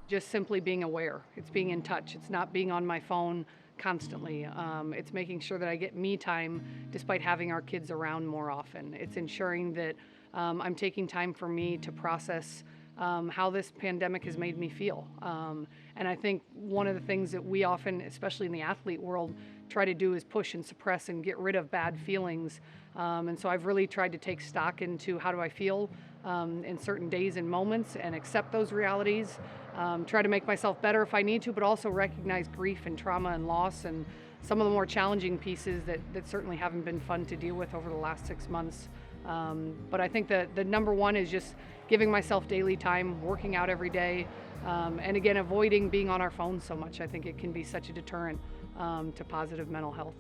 Just simply being aware. It's being in touch. It's not being on my phone constantly. It's making sure that I get me time despite having our kids around more often. It's ensuring that I'm taking time for me to process how this pandemic has made me feel. And I think one of the things that we often, especially in the athlete world, try to do is push and suppress and get rid of bad feelings. And so I've really tried to take stock into how do I feel in certain days and moments and accept those realities, try to make myself better if I need to, but also recognize grief and trauma and loss and some of the more challenging pieces that certainly haven't been fun to deal with over the last 6 months. But I think that the number one is just giving myself daily time, working out every day, and again, avoiding being on our phones so much. I think it can be such a deterrent to positive mental health.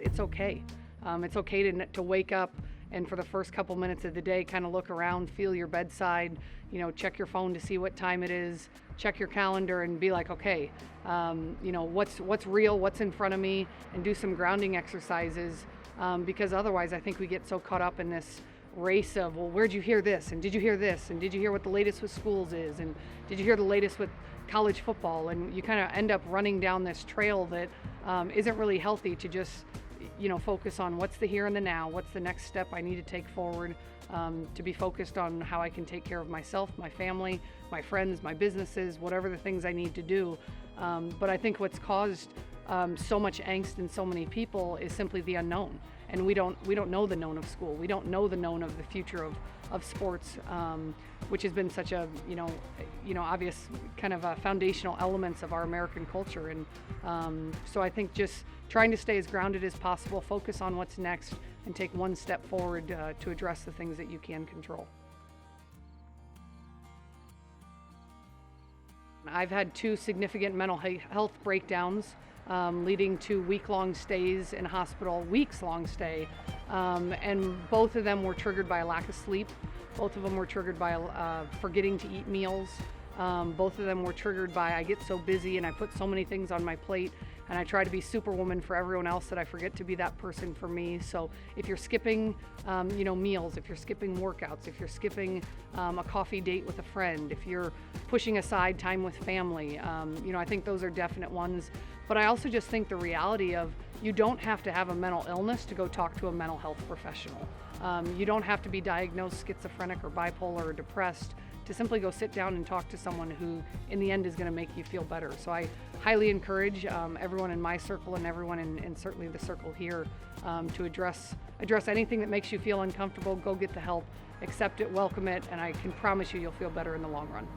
It's okay. It's okay to wake up and for the first couple minutes of the day, kind of look around, feel your bedside, check your phone to see what time it is, check your calendar and be like, okay, what's real, what's in front of me, and do some grounding exercises, because otherwise I think we get so caught up in this race of, well, where'd you hear this? And did you hear this? And did you hear what the latest with schools is? And did you hear the latest with college football? And you kind of end up running down this trail that isn't really healthy to just focus on what's the here and the now, what's the next step I need to take forward, to be focused on how I can take care of myself, my family, my friends, my businesses, whatever the things I need to do. But I think what's caused so much angst in so many people is simply the unknown. And we don't know the known of school. We don't know the known of the future of sports, which has been such a obvious kind of foundational elements of our American culture. And so I think just trying to stay as grounded as possible, focus on what's next, and take one step forward to address the things that you can control. I've had 2 significant mental health breakdowns, leading to week-long stays in hospital, weeks-long stay, and both of them were triggered by a lack of sleep. Both of them were triggered by forgetting to eat meals. Both of them were triggered by I get so busy and I put so many things on my plate and I try to be superwoman for everyone else that I forget to be that person for me. So if you're skipping meals, if you're skipping workouts, if you're skipping a coffee date with a friend, if you're pushing aside time with family, I think those are definite ones. But I also just think the reality of you don't have to have a mental illness to go talk to a mental health professional. You don't have to be diagnosed schizophrenic or bipolar or depressed to simply go sit down and talk to someone who in the end is going to make you feel better. So I highly encourage everyone in my circle and everyone in certainly the circle here to address anything that makes you feel uncomfortable. Go get the help, accept it, welcome it, and I can promise you'll feel better in the long run.